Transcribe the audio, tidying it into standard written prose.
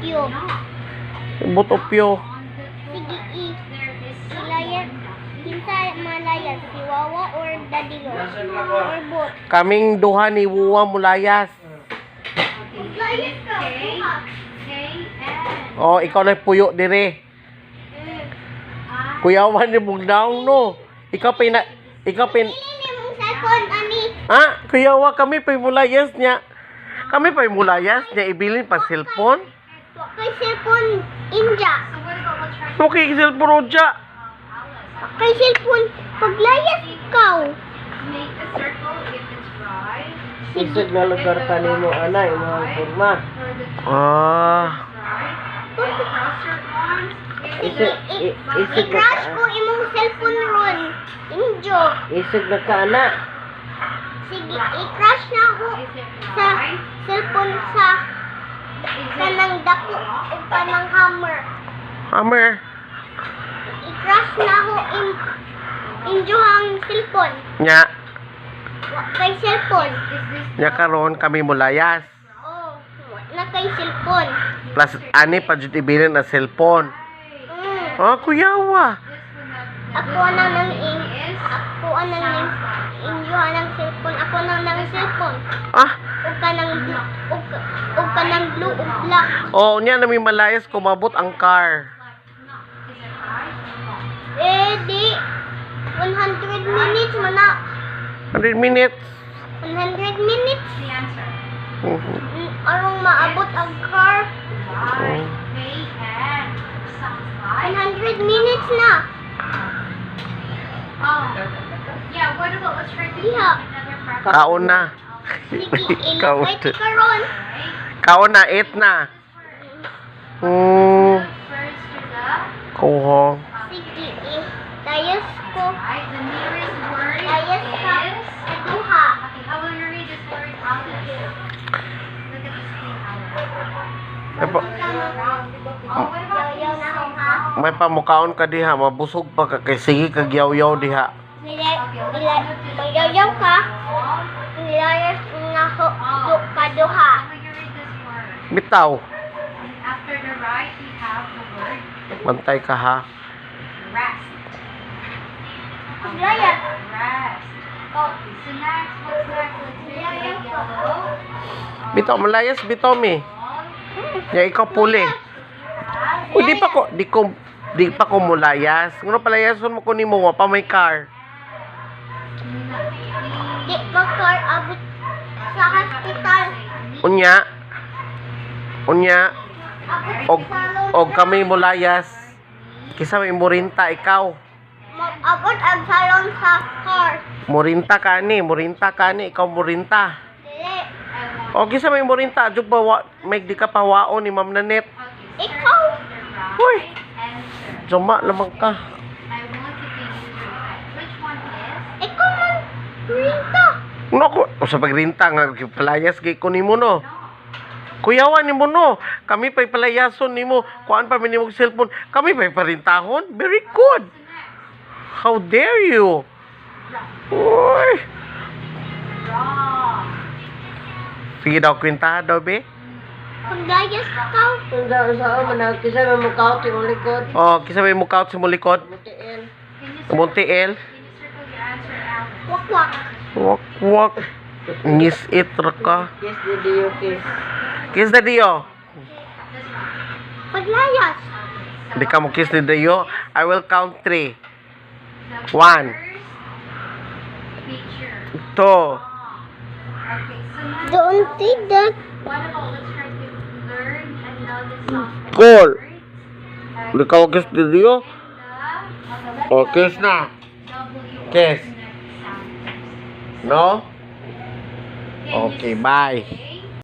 Opyo. Butopyo. Sige, ilayas. Kinsa malayas, si Wawa or Daddy Lo? Or both? Kaming duha ni Wuwa Mulayas. Layas ka, duha. Oh, ikaw na puyo dire. Kuyawan ni Bugnaw no. Ikaw Ini mong cellphone, ani. kuyawa kami pa mulayas niya. Kami pa mulayas niya ibilin pa cellphone. Kay cellphone, Inja. Okay, cellphone Roja. Kay cellphone, paglayas ikaw. Isig na lugar kanimo ana imong forma. Isig I-crush ko imong cellphone ron. Injo. Isig na ka ana. Sige, i-crush na ako sa cellphone sa kanang dako o kanang hammer. Hammer. I-crush na ako injo ang cellphone. Nya, Kay cellphone. nya karon kami mulayas. Oh, na kay cellphone. Plus ani pa jud ibilin na cellphone. Kuyawa. Ako na nang injo ang cellphone. Ako na nang cellphone. Og kanang blue o black. Oh, nya nami malayas kumabot ang car. Di 100 minutes mana. 100 minutes. 100 minutes. Arong maabot ang car. 100 minutes na. Diha. Kaon na. Sige, ilakay ti karon. Kaon na, 8 na. Kuho. Sige, layas ko. Layas ka. Duha. Yaw na ako ha. May pamukaon ka diha, mabusog pa ka kay sige kag yaw-yaw diha. Magyaw ka. Nilayas nga ko kaduha. Bitaw. Bantay ka ha. Layas. Bitaw malayas bitaw mi. Ya ikaw puli. Uy, di pa ko mulayas. Ngono palayason mo ko nimo wa pa may car. Di makar abot sa hospital. Unya. Abot sa salon. Og kami mulayas. Kisa may murinta ikaw. Abot ang salon sa car. Murinta ka ni, ikaw murinta. Dili. O kisa may murinta, jud ba may di ka pawaon ni Ma'am Nanette. Ikaw. Uy. Juma lamang ka. Ikaw man. Rita. Nako, sa pagrinta nga palayas kay ko nimo no. Kuyawan nimo no. Kami pa'y palayason nimo. Kuan pa minimo cellphone. Kami pa'y parintahon. Very good. How dare you? Uy. Sige daw, kwintahan daw, be. Paglayas ka. Unsa man kisa man mukaw ti imong likod. Oh, kisa may mukaut sa mo likod. Mutiil. Muntiel. Wakwak. Wak. Ngis it ka. Yes, video kiss. Kiss na diyo. Paglayas. Hindi ka mo kiss ni Dayo. I will count 3. 1. 2. Don't see that. Cool. Hindi ka mo kiss ni Dayo. O, kiss na. Kiss. No? Okay, bye.